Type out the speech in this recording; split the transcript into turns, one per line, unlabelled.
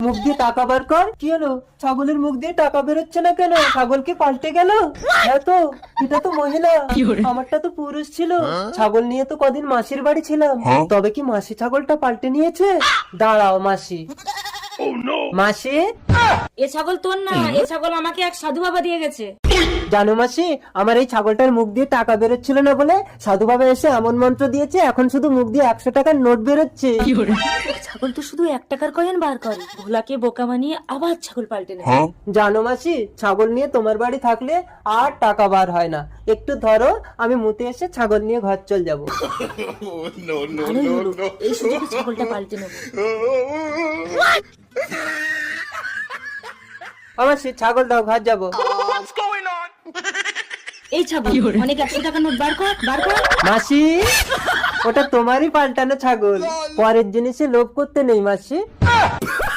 মুখ দিয়ে টাকা বার কর। কি হলো, ছাগলের মুখ দিয়ে টাকা বেরোচ্ছে না কেন? ছাগল কি পাল্টে গেল? হ্যাঁ তো, এটা তো মহিলা, আমারটা তো পুরুষ ছিল। ছাগল নিয়ে তো কদিন মাসির বাড়ি ছিলাম, তবে কি মাসি ছাগলটা পাল্টে নিয়েছে? দাঁড়াও মাসি। মাসি,
এ ছাগল তোর না, এ ছাগল আমাকে এক সাধু বাবা দিয়ে গেছে।
জানো মাসি, আমার এই ছাগলটার মুখ দিয়ে টাকা বেরোচ্ছিল না বলে সাধু বাবা এসে এমন মন্ত্র দিয়েছে, এখন শুধু মুখ দিয়ে 100 টাকার নোট বেরোচ্ছে।
ছাগল তো শুধু 1 টাকার কয়েন বার করে, ভোলাকে বোকা বানিয়ে আবার ছাগল পাল্টে নেয়।
জানো মাসি, ছাগল নিয়ে তোমার বাড়ি থাকলে আর টাকা বার হয় না। একটু ধরো, আমি মুতে এসে ছাগল নিয়ে ঘর চল যাবো।
ভালোই হলো, এই সুযোগে ছাগলটা পাল্টে নেবো।
আমার সে ছাগল দাও, ঘর যাবো।
এই ছাগল, অনেক 100 টাকার নোট বার কর, বার কর।
মাসি, ওটা তোমারই পাল্টানো ছাগল, পরের জিনিসে লোভ করতে নেই মাসি।